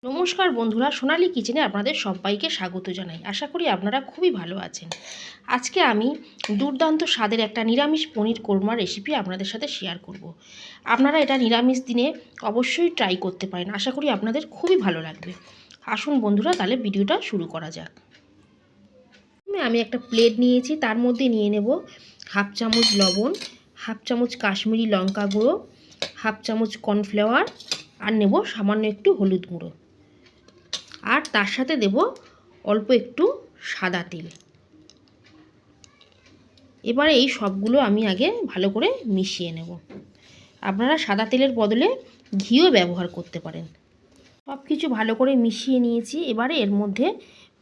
নমস্কার বন্ধুরা, সোনালী কিচেনে আপনাদের সবাইকে স্বাগত জানাই। আশা করি আপনারা খুবই ভালো আছেন। আজকে আমি দুর্দান্ত স্বাদের একটা নিরামিষ পনির কোরমা রেসিপি আপনাদের সাথে শেয়ার করব। আপনারা এটা নিরামিষ দিনে অবশ্যই ট্রাই করতে পারেন। আশা করি আপনাদের খুবই ভালো লাগবে। আসুন বন্ধুরা, তাহলে ভিডিওটা শুরু করা যাক। আমি একটা প্লেট নিয়েছি, তার মধ্যে নিয়ে নেব হাফ চামচ লবণ, হাফ চামচ কাশ্মীরি লঙ্কা গুঁড়ো, হাফ চামচ কর্নফ্লাওয়ার, আর নেব সামান্য একটু হলুদ গুঁড়ো, আর তার সাথে দেব অল্প একটু সাদা তেল। এবারে এই সবগুলো আমি আগে ভালো করে মিশিয়ে নেব। আপনারা সাদা তেলের বদলে ঘিও ব্যবহার করতে পারেন। সব কিছু ভালো করে মিশিয়ে নিয়েছি। এবারে এর মধ্যে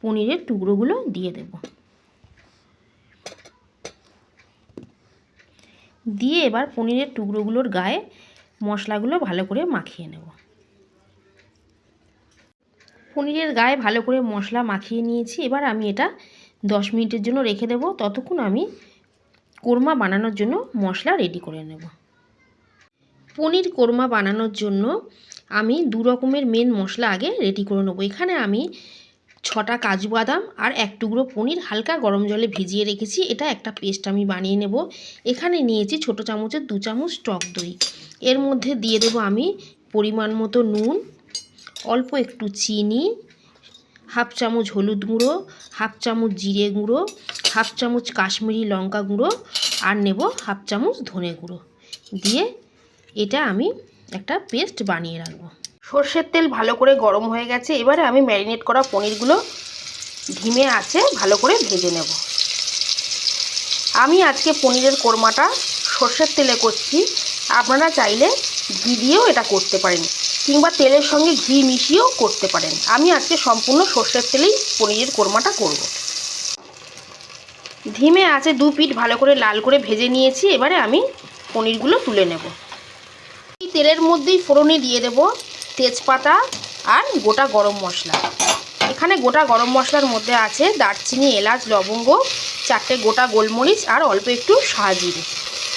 পনিরের টুকরোগুলো দিয়ে দেব। দিয়ে এবার পনিরের টুকরোগুলোর গায়ে মশলাগুলো ভালো করে মাখিয়ে নেব। পনিরের গায়ে ভালো করে মশলা মাখিয়ে নিয়েছি। এবার আমি এটা 10 মিনিটের জন্য রেখে দেব। ততক্ষণ আমি কোরমা বানানোর জন্য মশলা রেডি করে নেব। পনির কোরমা বানানোর জন্য আমি দু রকমের মেন মশলা আগে রেডি করে নেব। এখানে আমি 6টা কাজু বাদাম আর 1 টুকরো পনির হালকা গরম জলে ভিজিয়ে রেখেছি। এটা একটা পেস্ট আমি বানিয়ে নেব। এখানে নিয়েছি ছোটো চামচের 2 চামচ টক দই। এর মধ্যে দিয়ে দেব আমি পরিমাণ মতো নুন, অল্প একটু চিনি, হাফ চামচ হলুদ গুঁড়ো, হাফ চামচ জিরে গুঁড়ো, হাফ চামচ কাশ্মীরি লঙ্কা গুঁড়ো, আর নেব হাফ চামচ ধনে গুঁড়ো। দিয়ে এটা আমি একটা পেস্ট বানিয়ে রাখবো। সর্ষের তেল ভালো করে গরম হয়ে গেছে। এবারে আমি ম্যারিনেট করা পনিরগুলো ধিমে আঁচে ভালো করে ভেজে নেব। আমি আজকে পনিরের কোরমাটা সর্ষের তেলে করছি। আপনারা চাইলে ঘি দিয়েও এটা করতে পারেন, কিংবা তেলের সঙ্গে ঘি মিশিয়েও করতে পারেন। আমি আজকে সম্পূর্ণ সর্ষের তেলেই পনিরের কোরমাটা করব। ধিমে আঁচে 2 পিঠ ভালো করে লাল করে ভেজে নিয়েছি। এবারে আমি পনিরগুলো তুলে নেব। এই তেলের মধ্যেই ফোড়নে দিয়ে দেব তেজপাতা আর গোটা গরম মশলা। এখানে গোটা গরম মশলার মধ্যে আছে দারচিনি, এলাচ, লবঙ্গ, 4টে গোটা গোলমরিচ আর অল্প একটু সাজিরে।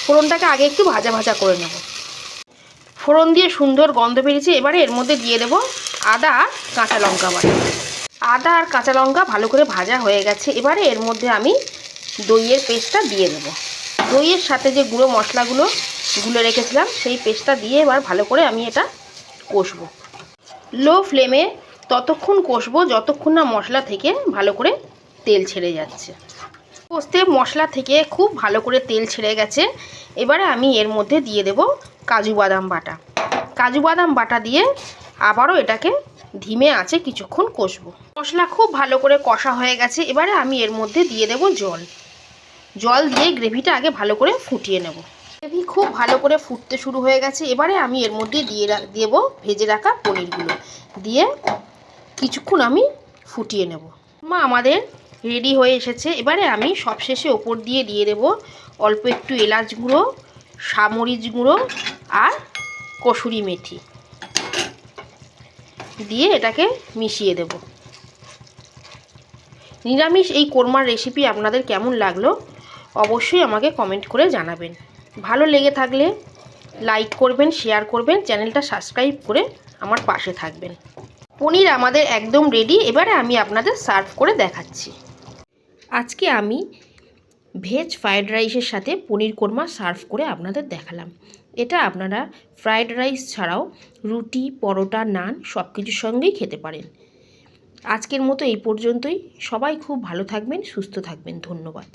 ফোড়নটাকে আগে একটু ভাজা ভাজা করে নেব। ফোড়ন দিয়ে সুন্দর গন্ধ বেরিয়েছে। এবারে এর মধ্যে দিয়ে দেব আদা আর কাঁচা লঙ্কা বাটা। আদা আর কাঁচা লঙ্কা ভালো করে ভাজা হয়ে গেছে। এবারে এর মধ্যে আমি দইয়ের পেস্টটা দিয়ে দেব। দইয়ের সাথে যে গুঁড়ো মশলাগুলো গুলে রেখেছিলাম সেই পেস্টটা দিয়ে এবার ভালো করে আমি এটা কষবো। লো ফ্লেমে ততক্ষণ কষবো যতক্ষণ না মশলা থেকে ভালো করে তেল ছেড়ে যাচ্ছে। কষতে মশলা থেকে খুব ভালো করে তেল ছেড়ে গেছে। এবারে আমি এর মধ্যে দিয়ে দেব কাজু বাদাম বাটা। কাজু বাদাম বাটা দিয়ে আবারও এটাকে ধিমে আঁচে কিছুক্ষণ কষবো। মশলা খুব ভালো করে কষা হয়ে গেছে। এবারে আমি এর মধ্যে দিয়ে দেব জল দিয়ে গ্রেভিটা আগে ভালো করে ফুটিয়ে নেব। গ্রেভি খুব ভালো করে ফুটতে শুরু হয়ে গেছে। এবারে আমি এর মধ্যে দিয়ে দেব ভেজে রাখা পনিরগুলো। দিয়ে কিছুক্ষণ আমি ফুটিয়ে নেব। আমাদের রেডি হয়ে এসেছে। এবারে আমি সবশেষে ওপর দিয়ে দেব অল্প একটু এলাচ গুঁড়ো, সামরিচ গুঁড়ো আর কসুরি মেথি দিয়ে এটাকে মিশিয়ে দেব। নিরামিষ এই কোরমার রেসিপি আপনাদের কেমন লাগলো অবশ্যই আমাকে কমেন্ট করে জানাবেন। ভালো লেগে থাকলে লাইক করবেন, শেয়ার করবেন, চ্যানেলটা সাবস্ক্রাইব করে আমার পাশে থাকবেন। পনির আমাদের একদম রেডি। এবারে আমি আপনাদের সার্ভ করে দেখাচ্ছি। আজকে আমি ভেজ ফ্রায়েড রাইসের সাথে পনির কোরমা সার্ভ করে আপনাদের দেখালাম। এটা আপনারা ফ্রায়েড রাইস ছাড়াও রুটি, পরোটা, নান সব কিছুর সঙ্গেই খেতে পারেন। আজকের মতো এই পর্যন্তই। সবাই খুব ভালো থাকবেন, সুস্থ থাকবেন। ধন্যবাদ।